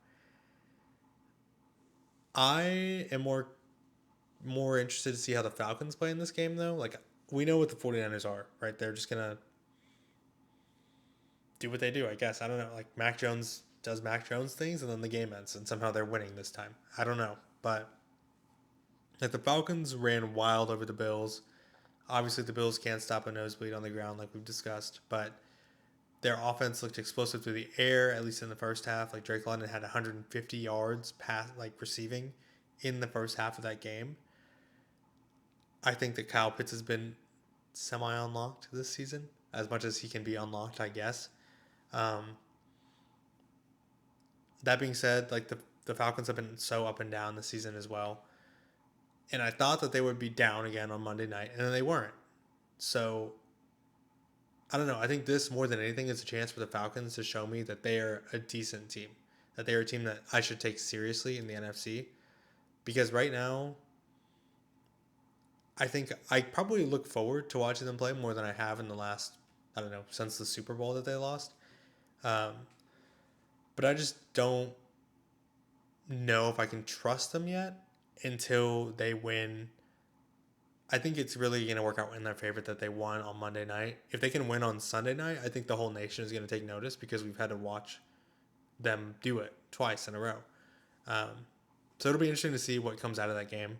I am more interested to see how the Falcons play in this game, though. We know what the 49ers are, right? They're just going to do what they do, I guess. I don't know. Mac Jones does Mac Jones things, and then the game ends, and somehow they're winning this time. I don't know. But the Falcons ran wild over the Bills. Obviously, the Bills can't stop a nosebleed on the ground like we've discussed, but their offense looked explosive through the air, at least in the first half. Drake London had 150 yards receiving in the first half of that game. I think that Kyle Pitts has been semi-unlocked this season, as much as he can be unlocked, I guess. That being said, the Falcons have been so up and down this season as well. And I thought that they would be down again on Monday night, and then they weren't. So, I don't know. I think this, more than anything, is a chance for the Falcons to show me that they are a decent team. That they are a team that I should take seriously in the NFC. Because right now, I think I probably look forward to watching them play more than I have in the last, I don't know, since the Super Bowl that they lost. But I just don't know if I can trust them yet until they win. I think it's really going to work out in their favor that they won on Monday night. If they can win on Sunday night, I think the whole nation is going to take notice because we've had to watch them do it twice in a row. So it'll be interesting to see what comes out of that game.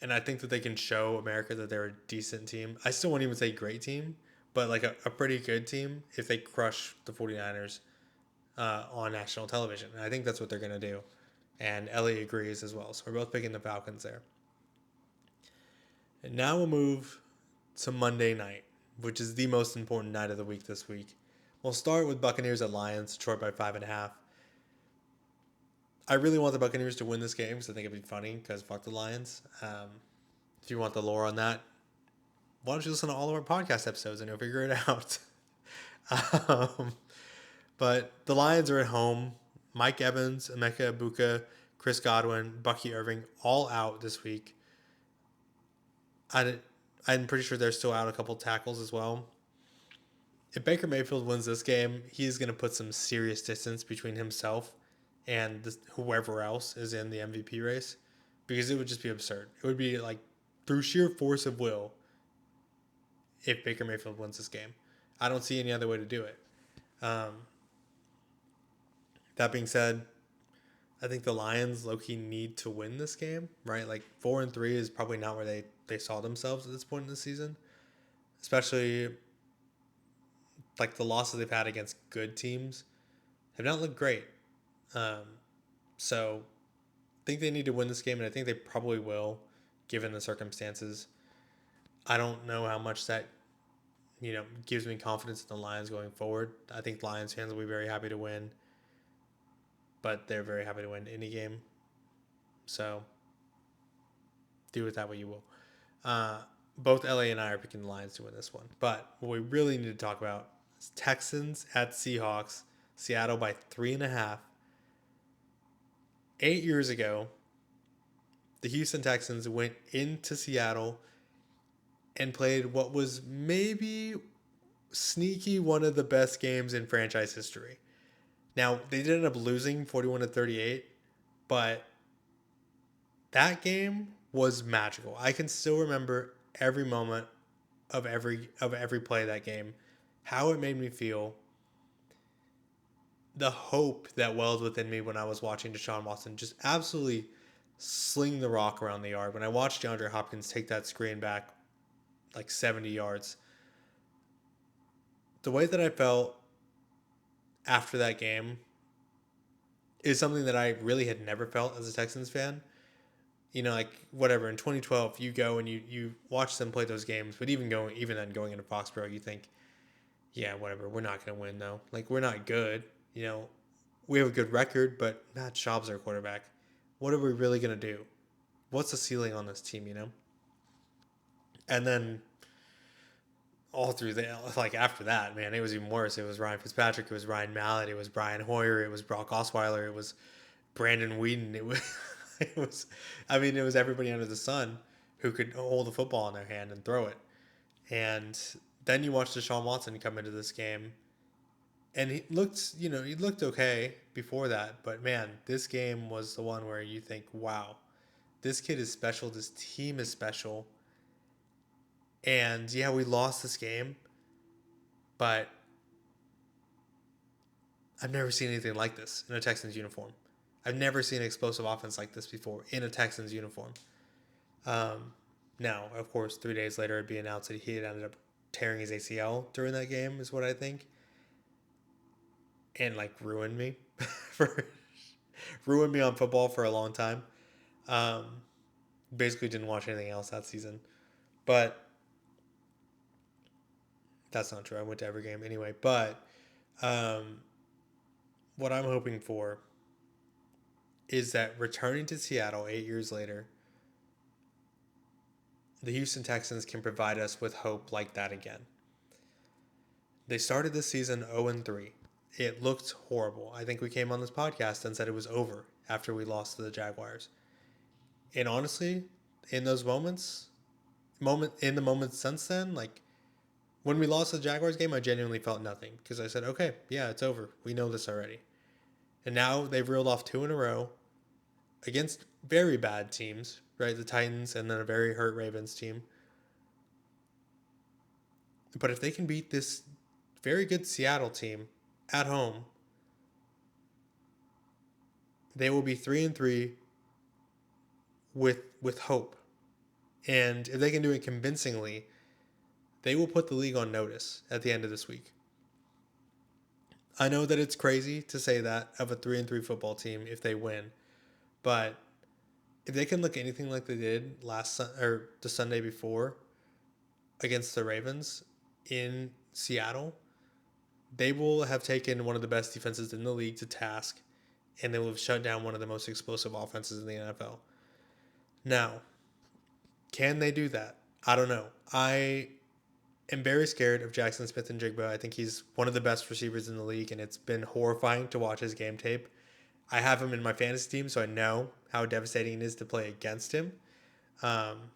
And I think that they can show America that they're a decent team. I still won't even say great team, but like a pretty good team if they crush the 49ers on national television. And I think that's what they're going to do. And Ellie agrees as well. So we're both picking the Falcons there. And now we'll move to Monday night, which is the most important night of the week this week. We'll start with Buccaneers at Lions, Detroit by 5.5. I really want the Buccaneers to win this game because I think it'd be funny because fuck the Lions. If you want the lore on that, why don't you listen to all of our podcast episodes and you'll figure it out. But the Lions are at home. Mike Evans, Emeka Ibuka, Chris Godwin, Bucky Irving, all out this week. I'm pretty sure they're still out a couple tackles as well. If Baker Mayfield wins this game, he's going to put some serious distance between himself and whoever else is in the MVP race, because it would just be absurd. It would be like through sheer force of will if Baker Mayfield wins this game. I don't see any other way to do it. That being said, I think the Lions low-key need to win this game, right? Like 4-3 is probably not where they saw themselves at this point in the season, especially like the losses they've had against good teams have not looked great. So I think they need to win this game, and I think they probably will, given the circumstances. I don't know how much that, gives me confidence in the Lions going forward. I think Lions fans will be very happy to win, but they're very happy to win any game. So do with that what you will. Both LA and I are picking the Lions to win this one. But what we really need to talk about is Texans at Seahawks. Seattle by 3.5. 8 years ago, the Houston Texans went into Seattle and played what was maybe sneaky one of the best games in franchise history. Now, they did end up losing 41-38, but that game was magical. I can still remember every moment of every play of that game, how it made me feel, the hope that welled within me when I was watching Deshaun Watson just absolutely sling the rock around the yard. When I watched DeAndre Hopkins take that screen back like 70 yards, the way that I felt after that game is something that I really had never felt as a Texans fan. Like whatever, in 2012, you go and you watch them play those games, but even then going into Foxborough, you think, yeah, whatever, we're not going to win though. Like, we're not good. We have a good record, but Matt Schaub's our quarterback. What are we really going to do? What's the ceiling on this team, And then all through after that, man, it was even worse. It was Ryan Fitzpatrick, it was Ryan Mallett, it was Brian Hoyer, it was Brock Osweiler, it was Brandon Whedon. It was everybody under the sun who could hold the football in their hand and throw it. And then you watch Deshaun Watson come into this game, and he looked okay before that, but man, this game was the one where you think, wow, this kid is special, this team is special. And yeah, we lost this game, but I've never seen anything like this in a Texans uniform. I've never seen an explosive offense like this before in a Texans uniform. Now, of course, 3 days later, it'd be announced that he had ended up tearing his ACL during that game, is what I think. And ruined me ruined me on football for a long time. Basically didn't watch anything else that season, but that's not true. I went to every game anyway. But what I'm hoping for is that returning to Seattle 8 years later, the Houston Texans can provide us with hope like that again. They started this season 0-3. It looked horrible. I think we came on this podcast and said it was over after we lost to the Jaguars. And honestly, in those moments since then, when we lost the Jaguars game, I genuinely felt nothing because I said, okay, yeah, it's over. We know this already. And now they've reeled off 2 in a row against very bad teams, right? The Titans and then a very hurt Ravens team. But if they can beat this very good Seattle team at home, they will be 3-3 with hope. And if they can do it convincingly, they will put the league on notice at the end of this week. I know that it's crazy to say that of a 3-3 football team if they win, but if they can look anything like they did the Sunday before against the Ravens in Seattle, they will have taken one of the best defenses in the league to task, and they will have shut down one of the most explosive offenses in the NFL. Now, can they do that? I don't know. I am very scared of Jackson Smith and Jigba. I think he's one of the best receivers in the league, and it's been horrifying to watch his game tape. I have him in my fantasy team, so I know how devastating it is to play against him. Um,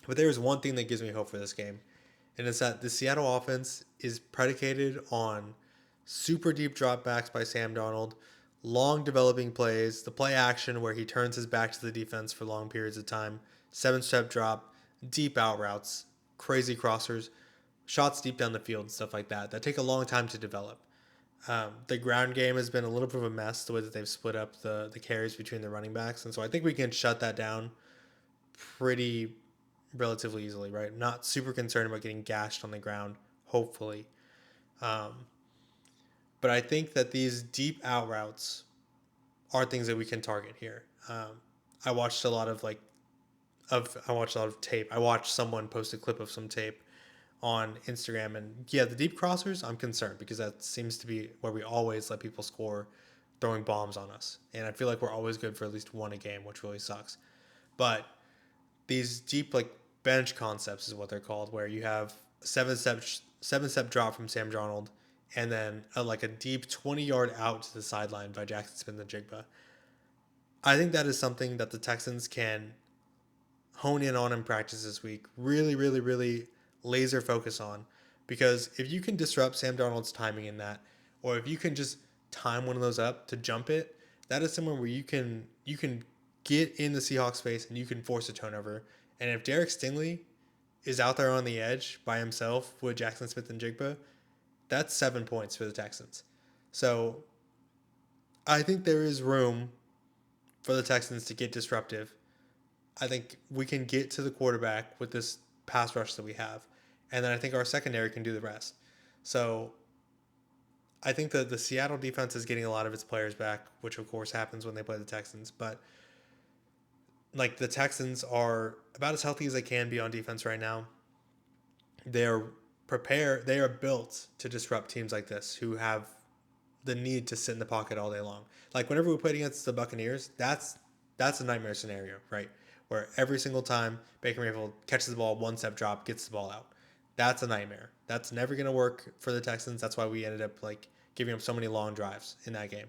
but there is one thing that gives me hope for this game, and it's that the Seattle offense is predicated on super deep dropbacks by Sam Darnold, long developing plays, the play action where he turns his back to the defense for long periods of time, 7-step drop, deep out routes, crazy crossers, shots deep down the field, and stuff like that take a long time to develop. The ground game has been a little bit of a mess, the way that they've split up the carries between the running backs. And so I think we can shut that down pretty relatively easily, right? Not super concerned about getting gashed on the ground, hopefully. Um, but I think that these deep out routes are things that we can target here. I watched a lot of tape. I watched someone post a clip of some tape on Instagram, and yeah, the deep crossers, I'm concerned because that seems to be where we always let people score throwing bombs on us. And I feel like we're always good for at least one a game, which really sucks. But these deep bench concepts is what they're called, where you have a seven step drop from Sam Darnold, and then a deep 20-yard out to the sideline by Jackson Smith and Jigba. I think that is something that the Texans can hone in on in practice this week. Really, really, really laser focus on, because if you can disrupt Sam Darnold's timing in that, or if you can just time one of those up to jump it, that is somewhere where you can get in the Seahawks face and you can force a turnover. And if Derek Stingley is out there on the edge by himself with Jackson Smith and Jigba, that's 7 points for the Texans. So I think there is room for the Texans to get disruptive. I think we can get to the quarterback with this pass rush that we have. And then I think our secondary can do the rest. So I think that the Seattle defense is getting a lot of its players back, which of course happens when they play the Texans. But the Texans are about as healthy as they can be on defense right now. They are prepared. They are built to disrupt teams like this who have the need to sit in the pocket all day long. Like whenever we played against the Buccaneers, that's a nightmare scenario, right? Where every single time Baker Mayfield catches the ball, 1-step drop, gets the ball out. That's a nightmare. That's never going to work for the Texans. That's why we ended up giving up so many long drives in that game.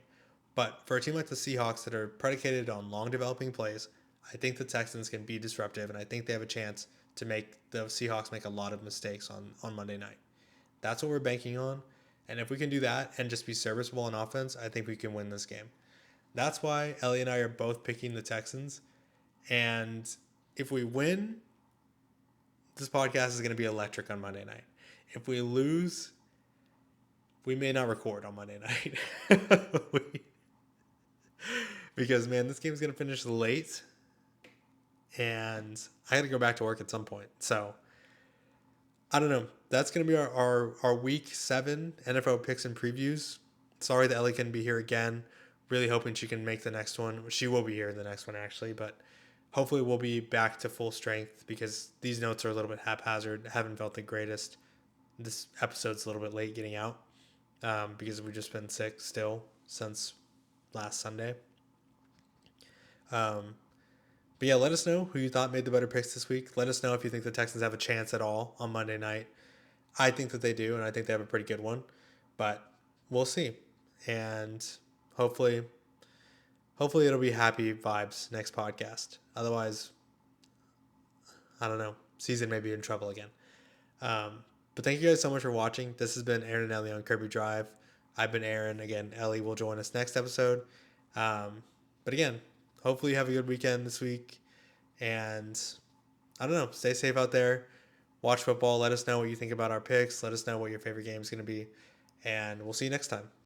But for a team like the Seahawks that are predicated on long developing plays, I think the Texans can be disruptive, and I think they have a chance to make the Seahawks make a lot of mistakes on Monday night. That's what we're banking on. And if we can do that and just be serviceable on offense, I think we can win this game. That's why Ellie and I are both picking the Texans. And if we win, this podcast is going to be electric on Monday night. If we lose, we may not record on Monday night. Because, man, this game is going to finish late. And I got to go back to work at some point. So, I don't know. That's going to be our week 7 NFL picks and previews. Sorry that Ellie couldn't be here again. Really hoping she can make the next one. She will be here in the next one, actually. But hopefully we'll be back to full strength, because these notes are a little bit haphazard. Haven't felt the greatest. This episode's a little bit late getting out because we've just been sick still since last Sunday. But yeah, let us know who you thought made the better picks this week. Let us know if you think the Texans have a chance at all on Monday night. I think that they do, and I think they have a pretty good one. But we'll see. And hopefully it'll be happy vibes next podcast. Otherwise, I don't know. Season may be in trouble again. But thank you guys so much for watching. This has been Aaron and Ellie on Kirby Drive. I've been Aaron. Again, Ellie will join us next episode. But again, hopefully you have a good weekend this week. And I don't know. Stay safe out there. Watch football. Let us know what you think about our picks. Let us know what your favorite game is going to be. And we'll see you next time.